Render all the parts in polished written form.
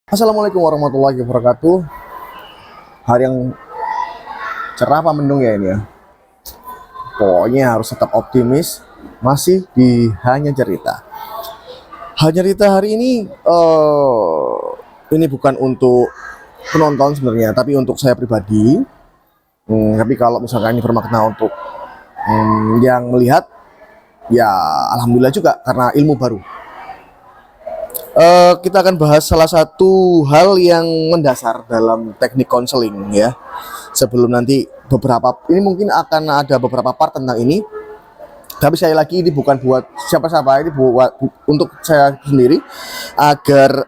Assalamualaikum warahmatullahi wabarakatuh. Hari yang cerah apa mendung ya ini ya. Pokoknya harus tetap optimis. Masih di Hanya Cerita. Hanya Cerita hari ini bukan untuk penonton sebenarnya, tapi untuk saya pribadi. Tapi kalau misalkan ini bermakna untuk yang melihat, ya alhamdulillah juga karena ilmu baru. Kita akan bahas salah satu hal yang mendasar dalam teknik konseling ya. Sebelum nanti ini mungkin akan ada beberapa part tentang ini. Tapi sekali lagi ini bukan buat siapa-siapa, ini buat untuk saya sendiri agar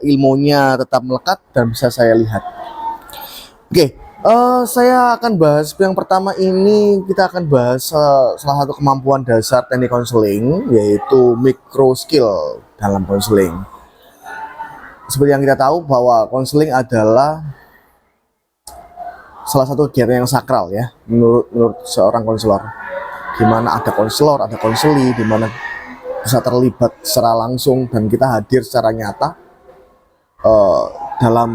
ilmunya tetap melekat dan bisa saya lihat. Oke, saya akan bahas yang pertama ini kita akan bahas salah satu kemampuan dasar teknik konseling yaitu micro skill dalam konseling. Seperti yang kita tahu bahwa konseling adalah salah satu kegiatan yang sakral ya menurut seorang konselor. Di mana ada konselor, ada konseli, di mana bisa terlibat secara langsung dan kita hadir secara nyata dalam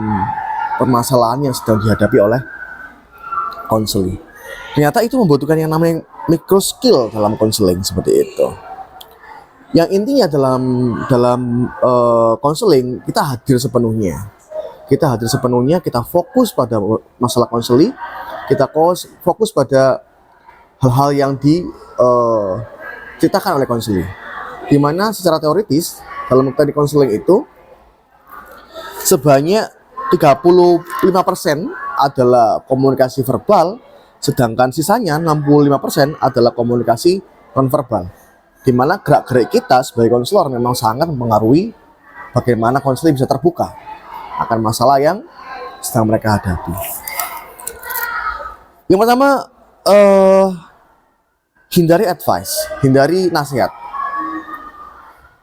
permasalahan yang sedang dihadapi oleh konseli. Ternyata itu membutuhkan yang namanya micro skill dalam konseling seperti itu. Yang intinya dalam konseling kita hadir sepenuhnya. Kita hadir sepenuhnya, kita fokus pada masalah konseli, kita fokus pada hal-hal yang diceritakan oleh konseli. Di mana secara teoritis dalam teknik konseling itu sebanyak 35% adalah komunikasi verbal, sedangkan sisanya 65% adalah komunikasi nonverbal. Di mana gerak-gerik kita sebagai konselor memang sangat mempengaruhi bagaimana konseling bisa terbuka akan masalah yang sedang mereka hadapi. Yang pertama, hindari advice, hindari nasihat.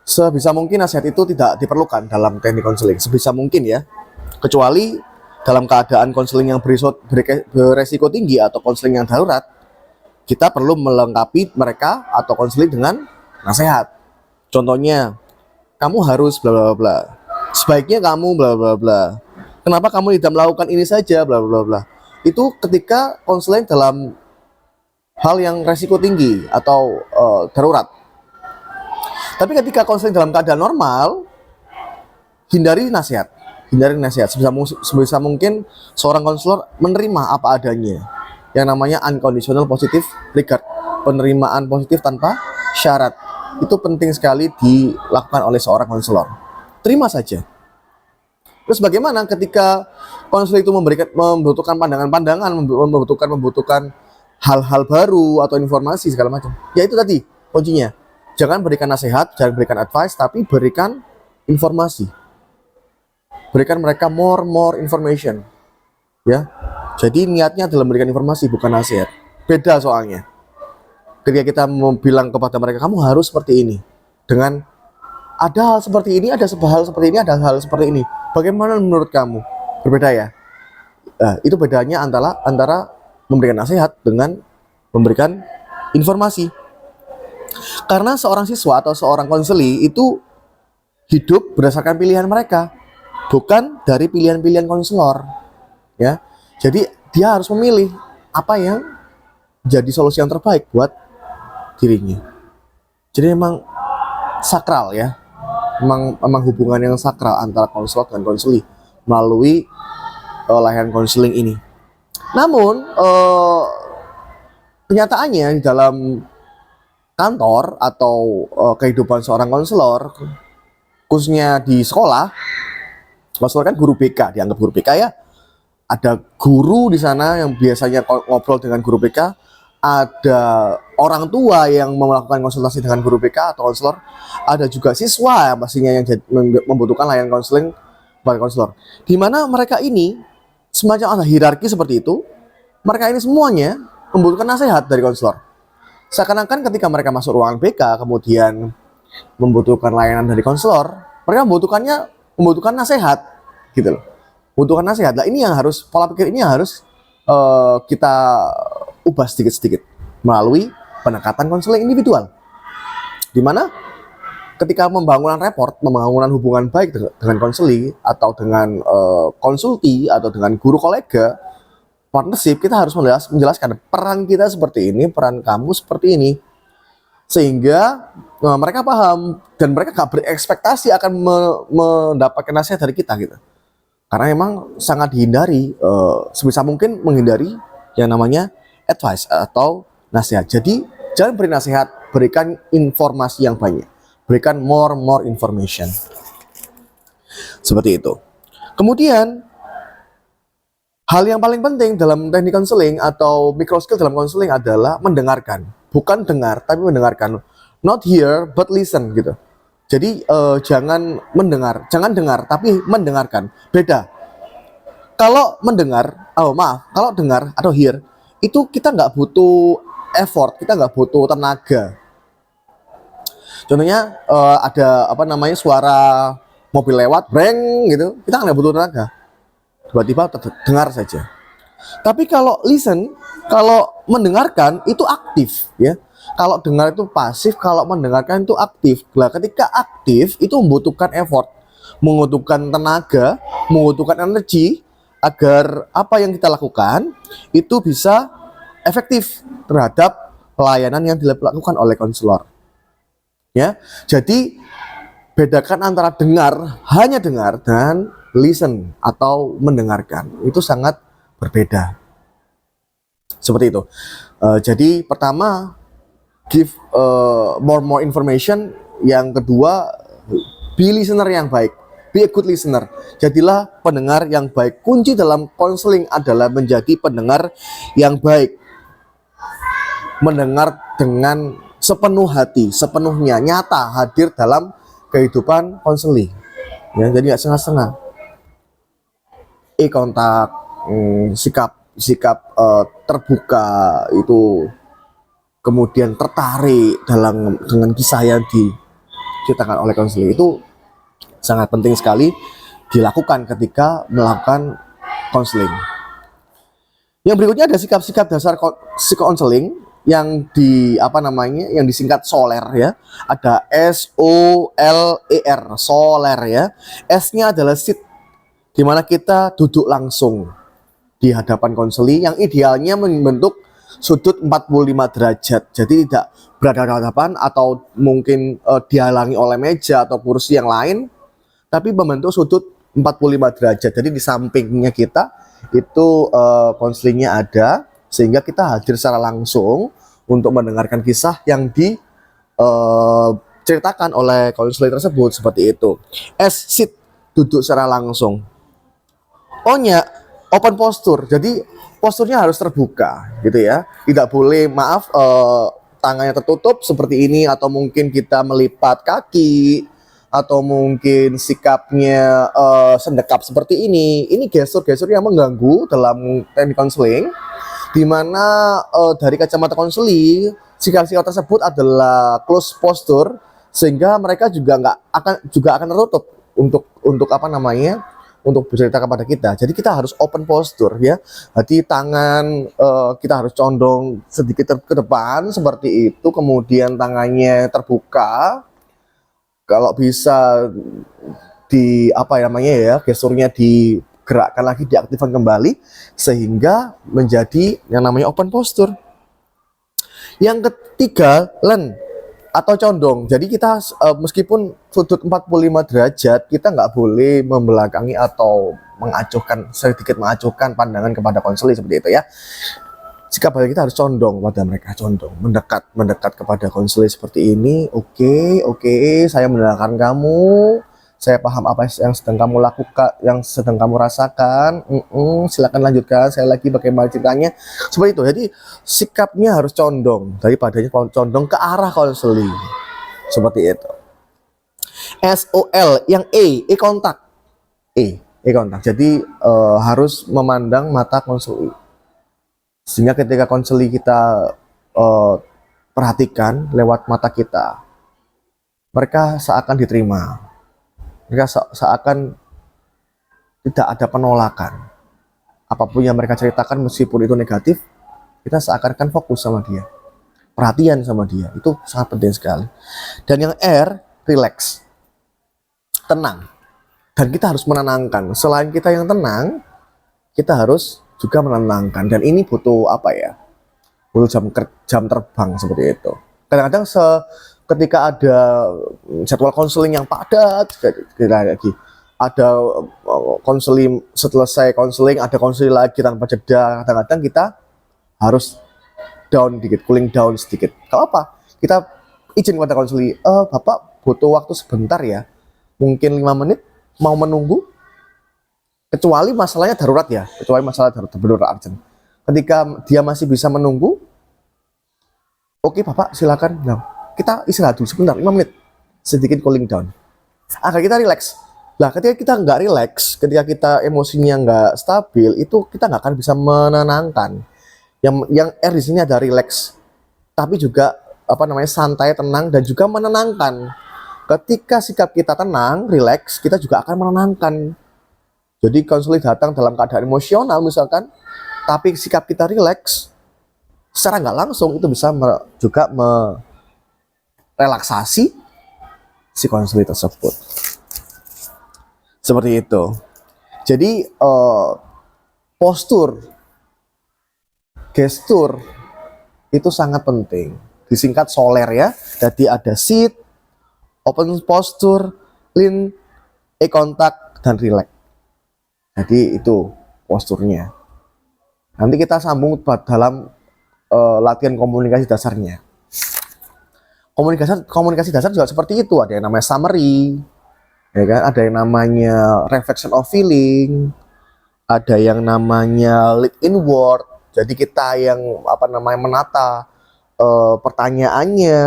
Sebisa mungkin nasihat itu tidak diperlukan dalam teknik konseling, sebisa mungkin ya. Kecuali dalam keadaan konseling yang beresiko tinggi atau konseling yang darurat, kita perlu melengkapi mereka atau konseling dengan nasihat. Contohnya, kamu harus bla bla bla. Sebaiknya kamu bla bla bla. Kenapa kamu tidak melakukan ini saja bla bla bla. Itu ketika konseling dalam hal yang resiko tinggi atau darurat. Tapi ketika konseling dalam keadaan normal, hindari nasihat. Sebisa mungkin seorang konselor menerima apa adanya. Yang namanya unconditional positive regard, penerimaan positif tanpa syarat. Itu penting sekali dilakukan oleh seorang konselor. Terima saja. Terus bagaimana ketika konselor itu membutuhkan pandangan-pandangan, membutuhkan hal-hal baru atau informasi segala macam? Ya itu tadi kuncinya. Jangan berikan nasihat, jangan berikan advice, tapi berikan informasi. Berikan mereka more information. Ya. Jadi niatnya adalah memberikan informasi, bukan nasihat. Beda soalnya. Ketika kita bilang kepada mereka, kamu harus seperti ini. Dengan ada hal seperti ini, ada hal seperti ini, ada hal seperti ini. Bagaimana menurut kamu? Berbeda ya? Itu bedanya antara memberikan nasihat dengan memberikan informasi. Karena seorang siswa atau seorang konseli itu hidup berdasarkan pilihan mereka, bukan dari pilihan-pilihan konselor. Ya. Jadi dia harus memilih apa yang jadi solusi yang terbaik buat dirinya. Jadi memang sakral ya. Memang hubungan yang sakral antara konselor dan konseli melalui layanan konseling ini. Namun kenyataannya di dalam kantor atau kehidupan seorang konselor, khususnya di sekolah, konselor kan guru BK, dianggap guru BK ya. Ada guru di sana yang biasanya ngobrol dengan guru BK, ada orang tua yang melakukan konsultasi dengan guru BK atau konselor, ada juga siswa yang pastinya yang membutuhkan layanan konseling kepada konselor. Di mana mereka ini semacam ada hierarki seperti itu, mereka ini semuanya membutuhkan nasihat dari konselor. Seakan-akan ketika mereka masuk ruangan BK kemudian membutuhkan layanan dari konselor, mereka membutuhkan nasihat gitu loh. Membutuhkan nasihat. Nah, ini yang harus pola pikir ini yang harus kita ubah sedikit-sedikit melalui pendekatan konseling individual. Di mana ketika pembangunan hubungan baik dengan konseling atau dengan konsulti atau dengan guru kolega, partnership, kita harus menjelaskan peran kita seperti ini, peran kamu seperti ini, sehingga mereka paham dan mereka gak berekspektasi akan mendapatkan nasihat dari kita gitu. Karena memang sangat dihindari, sebisa mungkin menghindari yang namanya advice atau nasihat. Jadi jangan beri nasihat, berikan informasi yang banyak, berikan more information, seperti itu. Kemudian hal yang paling penting dalam teknik konseling atau micro skill dalam konseling adalah mendengarkan. Bukan dengar, tapi mendengarkan. Not hear, but listen gitu. Jadi jangan dengar, tapi mendengarkan. Beda. Kalau mendengar, kalau dengar atau hear, itu kita nggak butuh effort, kita nggak butuh tenaga. Contohnya ada suara mobil lewat, breng gitu, kita nggak butuh tenaga. Tiba-tiba dengar saja. Tapi kalau listen, kalau mendengarkan itu aktif ya. Kalau dengar itu pasif, kalau mendengarkan itu aktif. Nah, ketika aktif itu membutuhkan effort, membutuhkan tenaga, membutuhkan energi agar apa yang kita lakukan itu bisa efektif terhadap pelayanan yang dilakukan oleh konselor. Ya. Jadi bedakan antara hanya dengar dan listen atau mendengarkan. Itu sangat berbeda. Seperti itu. Jadi pertama, give more information. Yang kedua, be listener yang baik, be a good listener. Jadilah pendengar yang baik. Kunci dalam konseling adalah menjadi pendengar yang baik, mendengar dengan sepenuh hati, sepenuhnya, nyata, hadir dalam kehidupan konseling ya. Jadi nggak setengah-setengah. Kontak, sikap terbuka itu, kemudian tertarik dengan kisah yang diceritakan oleh konseling, itu sangat penting sekali dilakukan ketika melakukan konseling. Yang berikutnya ada sikap-sikap dasar psikokonseling yang yang disingkat SOLER ya. Ada SOLER, SOLER ya. S-nya adalah sit, di mana kita duduk langsung di hadapan konseli yang idealnya membentuk sudut 45 derajat. Jadi tidak berhadapan atau mungkin dihalangi oleh meja atau kursi yang lain, tapi membentuk sudut 45 derajat. Jadi di sampingnya kita itu konselingnya ada, sehingga kita hadir secara langsung untuk mendengarkan kisah yang diceritakan oleh konselor tersebut, seperti itu. S, sit, duduk secara langsung. O-nya open posture, jadi posturnya harus terbuka gitu ya. Tidak boleh tangannya tertutup seperti ini, atau mungkin kita melipat kaki, atau mungkin sikapnya sendekap seperti ini. Ini gestur-gestur yang mengganggu dalam teknik konseling, di mana dari kacamata konseling sikap-sikap tersebut adalah close posture, sehingga mereka juga akan tertutup untuk bercerita kepada kita. Jadi kita harus open posture ya. Jadi tangan kita harus condong sedikit ke depan seperti itu, kemudian tangannya terbuka. Kalau bisa gesturnya digerakkan lagi, diaktifkan kembali sehingga menjadi yang namanya open posture. Yang ketiga, lean atau condong. Jadi kita meskipun sudut 45 derajat, kita nggak boleh membelakangi atau sedikit mengacuhkan pandangan kepada konselor seperti itu ya. Sikap baik kita harus condong pada mereka, mendekat kepada konselor seperti ini. Oke, saya mendengarkan kamu, saya paham apa yang sedang kamu lakukan, yang sedang kamu rasakan. Silakan lanjutkan, saya lagi bagaimana ceritanya, seperti itu. Jadi sikapnya harus condong, daripadanya condong ke arah konseling, seperti itu. SOL, yang kontak, kontak. Jadi harus memandang mata konseling, sehingga ketika konseling kita perhatikan lewat mata kita, mereka seakan diterima. Mereka seakan tidak ada penolakan. Apapun yang mereka ceritakan, meskipun itu negatif, kita seakan-akan fokus sama dia, perhatian sama dia. Itu sangat penting sekali. Dan yang R, relax, tenang. Dan kita harus menenangkan. Selain kita yang tenang, kita harus juga menenangkan. Dan ini butuh apa ya? Butuh jam terbang seperti itu. Kadang-kadang ketika ada jadwal konseling yang padat, lagi ada konseling, selesai konseling ada konseling lagi tanpa jeda. Kadang-kadang kita harus down dikit, cooling down sedikit. Kalau apa? Kita izin kepada konseling, Bapak butuh waktu sebentar ya, mungkin 5 menit, mau menunggu, kecuali masalahnya darurat ya, kecuali masalah darurat benar urgent. Ketika dia masih bisa menunggu, oke Bapak silakan. Nah, kita istirahat dulu sebentar, 5 menit, sedikit cooling down, agar kita relax. Nah, ketika kita nggak relax, ketika kita emosinya nggak stabil, itu kita nggak akan bisa menenangkan. Yang di sini ada relax, tapi juga santai, tenang, dan juga menenangkan. Ketika sikap kita tenang, relax, kita juga akan menenangkan. Jadi konseling datang dalam keadaan emosional misalkan, tapi sikap kita relax, secara nggak langsung itu bisa juga merelaksasi si konseling tersebut. Seperti itu. Jadi postur, gestur itu sangat penting. Disingkat soler ya. Jadi ada sit, open posture, lean, eye contact, dan relax. Jadi itu posturnya. Nanti kita sambung dalam latihan komunikasi dasarnya. Komunikasi dasar juga seperti itu. Ada yang namanya summary, ya kan? Ada yang namanya reflection of feeling, ada yang namanya lead inward. Jadi kita yang menata pertanyaannya.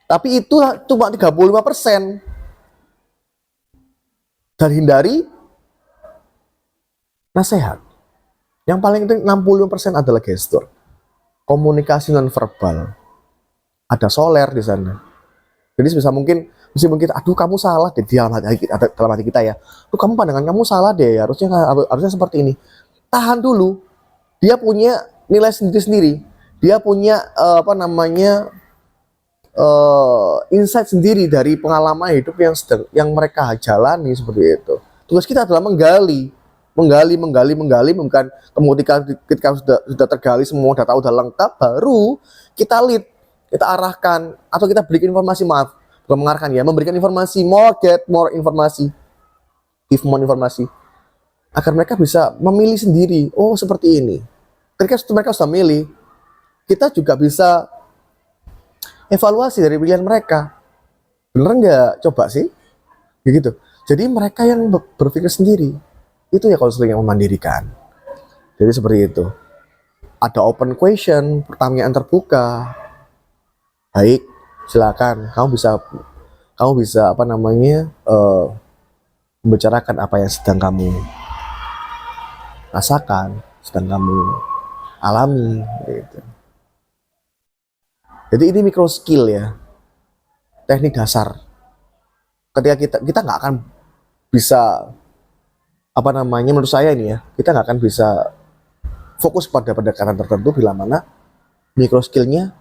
Tapi itu cuma 35%. Dan hindari nasihat. Yang paling penting 65% adalah gestur. Komunikasi nonverbal. Ada soler di sana. Jadi sebisa mungkin, aduh kamu salah deh, dalam hati kita ya. Aduh kamu pandangan kamu salah deh, harusnya seperti ini. Tahan dulu. Dia punya nilai sendiri-sendiri. Dia punya insight sendiri dari pengalaman hidup yang mereka jalani seperti itu. Tugas kita adalah menggali, bukan ketika sudah tergali semua data udah lengkap, baru kita lead, kita arahkan, atau kita berikan informasi, bukan mengarahkan ya, memberikan informasi, get more informasi, give more informasi, agar mereka bisa memilih sendiri. Oh seperti ini. Ketika mereka sudah memilih, kita juga bisa evaluasi dari pilihan mereka. Bener nggak? Coba sih. Begitu. Jadi mereka yang berpikir sendiri. Itu ya konseling yang memandirikan. Jadi seperti itu. Ada open question, pertanyaan terbuka. Baik, silakan. Kamu bisa membicarakan apa yang sedang kamu rasakan, sedang kamu alami gitu. Jadi ini micro skill ya, teknik dasar. Ketika kita nggak akan bisa menurut saya ini ya, kita nggak akan bisa fokus pada pendekatan tertentu bila mana micro skillnya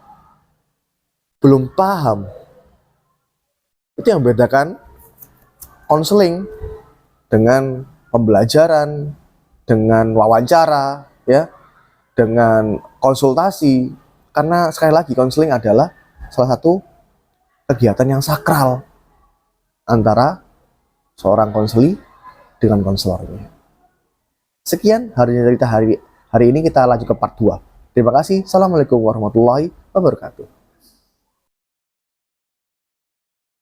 belum paham. Itu yang membedakan konseling dengan pembelajaran, dengan wawancara, ya, dengan konsultasi. Karena sekali lagi konseling adalah salah satu kegiatan yang sakral antara seorang konseli dengan konselornya. Sekian cerita hari ini, kita lanjut ke part 2. Terima kasih. Assalamualaikum warahmatullahi wabarakatuh.